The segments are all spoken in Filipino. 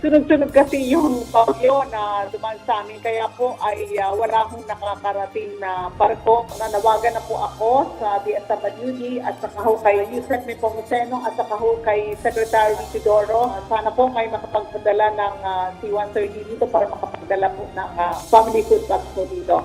sunod-sunod kasi yung bagyo na dumaan sa amin. Kaya po ay wala akong nakakarating na barko. Nanawagan na po ako sa DSWD at saka ho kay Yusek Nepomuceno at saka ho kay Secretary Isidoro. Sana po kayo makapagpadala ng C-130 dito para makapagdala po ng family food box po dito.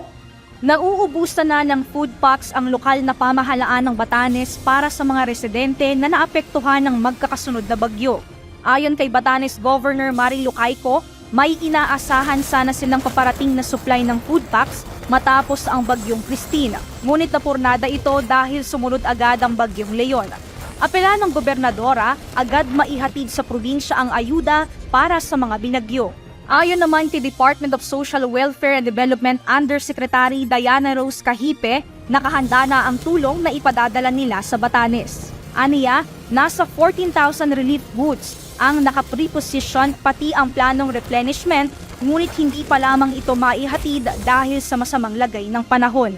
Nauubusan na ng food packs ang lokal na pamahalaan ng Batanes para sa mga residente na naapektuhan ng magkakasunod na bagyo. Ayon kay Batanes Governor Marilu Cayco, may inaasahan sana silang paparating na supply ng food packs matapos ang bagyong Christina. Ngunit napurnada ito dahil sumunod agad ang bagyong Leon. Apela ng gobernadora, agad maihatid sa probinsya ang ayuda para sa mga binagyo. Ayon naman kay Department of Social Welfare and Development Undersecretary Diana Rose Cahipe, nakahanda na ang tulong na ipadadala nila sa Batanes. Aniya, nasa 14,000 relief goods ang nakapreposition pati ang planong replenishment, ngunit hindi pa lamang ito maihatid dahil sa masamang lagay ng panahon.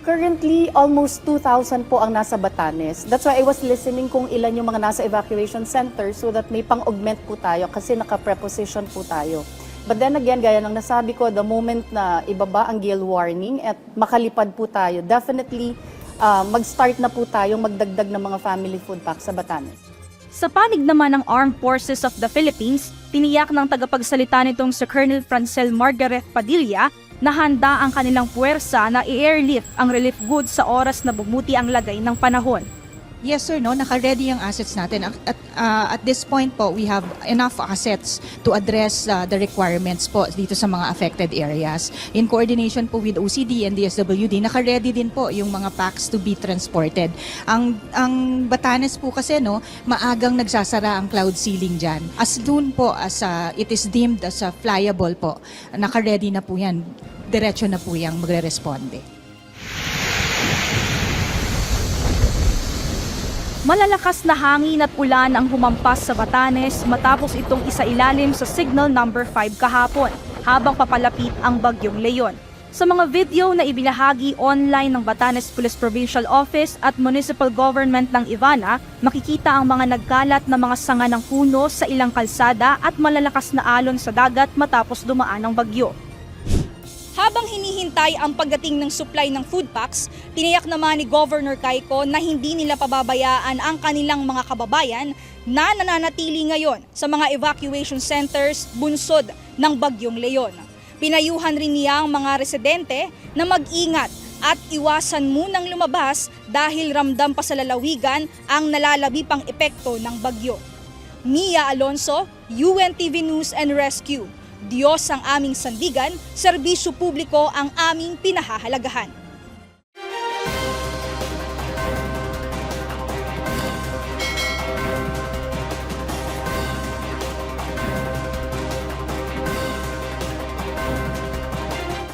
Currently, almost 2,000 po ang nasa Batanes. That's why I was listening kung ilan yung mga nasa evacuation center so that may pang-augment po tayo kasi naka-preposition po tayo. But then again, gaya ng nasabi ko, the moment na ibaba ang gale warning at makalipad po tayo, definitely mag-start na po tayong magdagdag ng mga family food packs sa Batanes. Sa panig naman ng Armed Forces of the Philippines, tiniyak ng tagapagsalita nitong si Colonel Francel Margaret Padilla na handa ang kanilang puwersa na i-airlift ang relief goods sa oras na bumuti ang lagay ng panahon. Yes sir, no, naka-ready ang assets natin. At this point po, we have enough assets to address the requirements po dito sa mga affected areas. In coordination po with OCD and DSWD, naka-ready din po yung mga packs to be transported. Ang Batanes po kasi, no, maagang nagsasara ang cloud ceiling dyan. As soon po as it is deemed as flyable po, naka-ready na po yan. Diretso na po yung magre-responde. Malalakas na hangin at ulan ang humampas sa Batanes matapos itong isailalim sa Signal Number 5 kahapon habang papalapit ang bagyong Leon. Sa mga video na ibinahagi online ng Batanes Police Provincial Office at Municipal Government ng Ivana, makikita ang mga nagkalat na mga sanga ng puno sa ilang kalsada at malalakas na alon sa dagat matapos dumaan ang bagyo. Habang hinihintay ang pagdating ng supply ng food packs, tiniyak naman ni Governor Cayco na hindi nila pababayaan ang kanilang mga kababayan na nananatili ngayon sa mga evacuation centers bunsod ng bagyong Leon. Pinayuhan rin niya ang mga residente na mag-ingat at iwasan munang lumabas dahil ramdam pa sa lalawigan ang nalalabi pang epekto ng bagyo. Mia Alonso, UNTV News and Rescue. Diyos ang aming sandigan, serbisyo publiko ang aming pinahahalagahan.